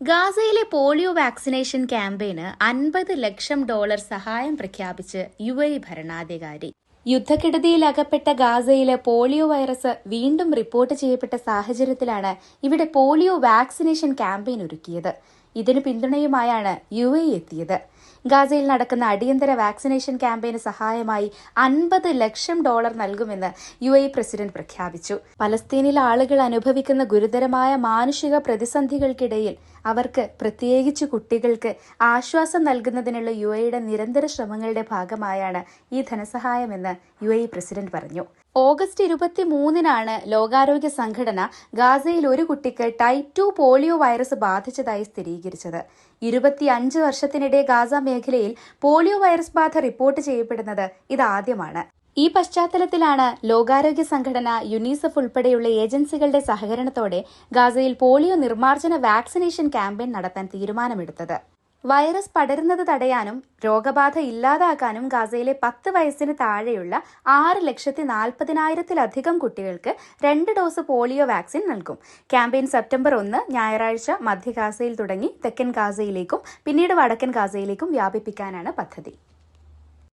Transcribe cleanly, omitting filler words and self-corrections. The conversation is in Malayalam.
ഗാസയിലെ പോളിയോ വാക്സിനേഷൻ ക്യാമ്പയിന് $50 ലക്ഷം സഹായം പ്രഖ്യാപിച്ച് UAE ഭരണാധികാരി. യുദ്ധക്കെടുതിയിൽ അകപ്പെട്ട ഗാസയിലെ പോളിയോ വൈറസ് വീണ്ടും റിപ്പോർട്ട് ചെയ്യപ്പെട്ട സാഹചര്യത്തിലാണ് ഇവിടെ പോളിയോ വാക്സിനേഷൻ ക്യാമ്പയിൻ ഒരുക്കിയത്. ഇതിന് പിന്തുണയുമായാണ് UAE എത്തിയത്. ഗാസയിൽ നടക്കുന്ന അടിയന്തര വാക്സിനേഷൻ ക്യാമ്പയിന് സഹായമായി $50 ലക്ഷം നൽകുമെന്ന് UAE പ്രസിഡന്റ് പ്രഖ്യാപിച്ചു. പലസ്തീനിലെ ആളുകൾ അനുഭവിക്കുന്ന ഗുരുതരമായ മാനുഷിക പ്രതിസന്ധികൾക്കിടയിൽ അവർക്ക്, പ്രത്യേകിച്ച് കുട്ടികൾക്ക്, ആശ്വാസം നൽകുന്നതിനുള്ള UAEയുടെ നിരന്തര ശ്രമങ്ങളുടെ ഭാഗമായാണ് ഈ ധനസഹായമെന്ന് UAE പ്രസിഡന്റ് പറഞ്ഞു. ഓഗസ്റ്റ് 23-നാണ് ലോകാരോഗ്യ സംഘടന ഗാസയിൽ ഒരു കുട്ടിക്ക് ടൈപ്പ് 2 പോളിയോ വൈറസ് ബാധിച്ചതായി സ്ഥിരീകരിച്ചത്. 25 വർഷത്തിനിടെ ഗാസ മേഖലയിൽ പോളിയോ വൈറസ് ബാധ റിപ്പോർട്ട് ചെയ്യപ്പെടുന്നത് ഇതാദ്യമാണ്. ഈ പശ്ചാത്തലത്തിലാണ് ലോകാരോഗ്യ സംഘടന, യുനിസെഫ് ഉൾപ്പെടെയുള്ള ഏജൻസികളുടെ സഹകരണത്തോടെ ഗാസയിൽ പോളിയോ നിർമ്മാർജ്ജന വാക്സിനേഷൻ ക്യാമ്പയിൻ നടത്താൻ തീരുമാനമെടുത്തത്. വൈറസ് പടരുന്നത് തടയാനും രോഗബാധ ഇല്ലാതാക്കാനും ഗാസയിലെ 10 വയസ്സിന് താഴെയുള്ള 6,40,000-ലധികം കുട്ടികൾക്ക് 2 ഡോസ് പോളിയോ വാക്സിൻ നൽകും. ക്യാമ്പയിൻ സെപ്റ്റംബർ 1 ഞായറാഴ്ച മധ്യ ഗാസയിൽ തുടങ്ങി തെക്കൻ ഗാസയിലേക്കും പിന്നീട് വടക്കൻ ഗാസയിലേക്കും വ്യാപിപ്പിക്കാനാണ് പദ്ധതി.